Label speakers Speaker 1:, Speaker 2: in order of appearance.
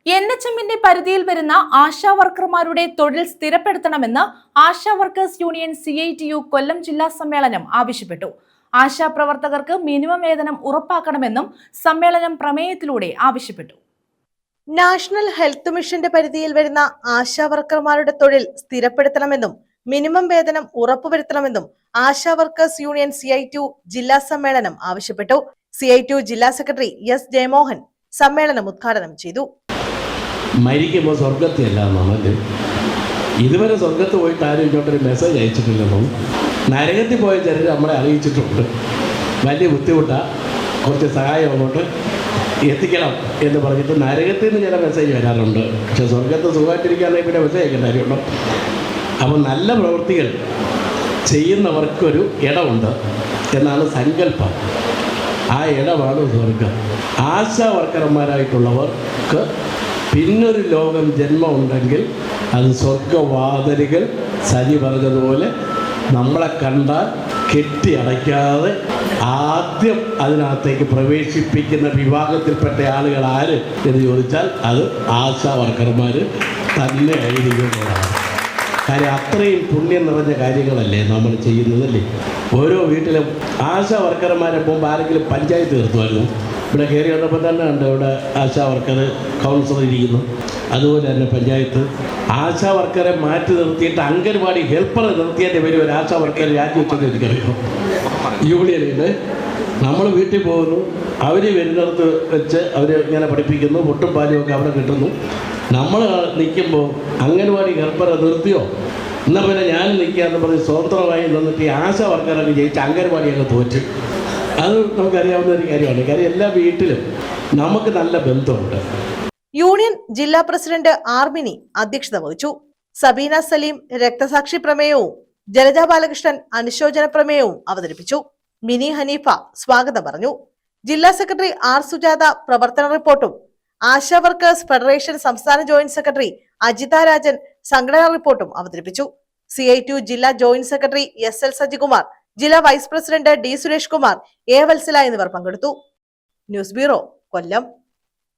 Speaker 1: NHMന്റെ പരിധിയിൽ വരുന്ന ആശാ വർക്കർമാരുടെ തൊഴിൽ സ്ഥിരപ്പെടുത്തണമെന്ന് ആശാ വർക്കേഴ്സ് യൂണിയൻ CITU കൊല്ലം ജില്ലാ സമ്മേളനം ആവശ്യപ്പെട്ടു. ആശാ പ്രവർത്തകർക്ക് മിനിമം വേതനം ഉറപ്പാക്കണമെന്നും സമ്മേളനം പ്രമേയത്തിലൂടെ ആവശ്യപ്പെട്ടു.
Speaker 2: നാഷണൽ ഹെൽത്ത് മിഷന്റെ പരിധിയിൽ വരുന്ന ആശാ വർക്കർമാരുടെ തൊഴിൽ സ്ഥിരപ്പെടുത്തണമെന്നും മിനിമം വേതനം ഉറപ്പുവരുത്തണമെന്നും ആശാ വർക്കേഴ്സ് യൂണിയൻ CITU ജില്ലാ സമ്മേളനം ആവശ്യപ്പെട്ടു. CITU ജില്ലാ സെക്രട്ടറി S ജയമോഹൻ സമ്മേളനം ഉദ്ഘാടനം ചെയ്തു.
Speaker 3: മരിക്കുമ്പോൾ സ്വർഗത്തിയല്ല എന്നാണ്. ഇതുവരെ സ്വർഗത്ത് പോയിട്ട് ആരും ഇങ്ങോട്ടൊരു മെസ്സേജ് അയച്ചിട്ടില്ലെന്നും നരകത്തിൽ പോയ ചിലർ നമ്മളെ അറിയിച്ചിട്ടുണ്ട്. വലിയ ബുദ്ധിമുട്ടാണ്, കുറച്ച് സഹായം അങ്ങോട്ട് എത്തിക്കണം എന്ന് പറഞ്ഞിട്ട് നരകത്തിൽ നിന്ന് ചില മെസ്സേജ് വരാറുണ്ട്. പക്ഷെ സ്വർഗത്ത് സുഖമായിട്ടിരിക്കാണെങ്കിൽ പിന്നെ മെസ്സേജ് അയക്കേണ്ട കാര്യമുണ്ടോ? അപ്പോൾ നല്ല പ്രവൃത്തികൾ ചെയ്യുന്നവർക്കൊരു ഇടമുണ്ട് എന്നാണ് സങ്കല്പം. ആ ഇടമാണ് സ്വർഗം. ആശാ വർക്കർമാരായിട്ടുള്ളവർക്ക് പിന്നൊരു ലോകം ജന്മം ഉണ്ടെങ്കിൽ അത് സ്വർഗവാതിലുകൾ സജി പറഞ്ഞതുപോലെ നമ്മളെ കണ്ടാൽ കെട്ടി അടയ്ക്കാതെ ആദ്യം അതിനകത്തേക്ക് പ്രവേശിപ്പിക്കുന്ന വിഭാഗത്തിൽപ്പെട്ട ആളുകൾ ആര് എന്ന് ചോദിച്ചാൽ അത് ആശാ വർക്കർമാർ തന്നെ ആയിരിക്കുന്നതാണ്. കാര്യം അത്രയും പുണ്യം നിറഞ്ഞ കാര്യങ്ങളല്ലേ നമ്മൾ ചെയ്യുന്നതല്ലേ. ഓരോ വീട്ടിലും ആശാ വർക്കർമാരെ പോകുമ്പോൾ ആരെങ്കിലും പഞ്ചായത്ത് നിർത്തുമായിരുന്നു. ഇവിടെ കയറി വന്നപ്പോൾ തന്നെ ഉണ്ട് ഇവിടെ ആശാ വർക്കർ കൗൺസിലർ ഇരിക്കുന്നു. അതുപോലെ തന്നെ പഞ്ചായത്ത് ആശാ വർക്കറെ മാറ്റി നിർത്തിയിട്ട് അംഗൻവാടി ഹെൽപ്പറെ നിർത്തിയതിൻ്റെ പേര് ഒരു ആശാ വർക്കർ രാജിവെച്ചത് എനിക്കറിയാം. യൂണിയനിൽ നമ്മൾ വീട്ടിൽ പോകുന്നു, അവർ വരുന്നിടത്ത് വെച്ച് അവർ ഇങ്ങനെ പഠിപ്പിക്കുന്നു, പൊട്ടും പാലും ഒക്കെ അവിടെ കിട്ടുന്നു. നമ്മൾ നിൽക്കുമ്പോൾ അംഗൻവാടി ഹെൽപ്പറെ നിർത്തിയോ എന്നാൽ പിന്നെ ഞാൻ നിൽക്കാമെന്ന് പറഞ്ഞ് സ്വതന്ത്രമായി നിന്നിട്ട് ഈ ആശാ വർക്കറൊക്കെ ജയിച്ച് അംഗൻവാടിയൊക്കെ തോറ്റ്. അത് നമുക്കറിയാവുന്ന ഒരു കാര്യമാണ്. കാര്യം എല്ലാ വീട്ടിലും നമുക്ക് നല്ല ബന്ധമുണ്ട്.
Speaker 2: യൂണിയൻ ജില്ലാ പ്രസിഡന്റ് ആർമിനി അധ്യക്ഷത വഹിച്ചു. സബീന സലീം രക്തസാക്ഷി പ്രമേയവും ജലജ ബാലകൃഷ്ണൻ അനുശോചന പ്രമേയവും അവതരിപ്പിച്ചു. മിനി ഹനീഫ സ്വാഗതം പറഞ്ഞു. ജില്ലാ സെക്രട്ടറി R സുജാത പ്രവർത്തന റിപ്പോർട്ടും ആശാ വർക്കേഴ്സ് ഫെഡറേഷൻ സംസ്ഥാന ജോയിന്റ് സെക്രട്ടറി അജിത രാജൻ സംഘടനാ റിപ്പോർട്ടും അവതരിപ്പിച്ചു. CITU ജില്ലാ ജോയിന്റ് സെക്രട്ടറി SL സജികുമാർ, ജില്ലാ vice president D Suresh Kumar, A Vatsala എന്നിവർ പങ്കെടുത്തു. ന്യൂസ് ബ്യൂറോ, കൊല്ലം.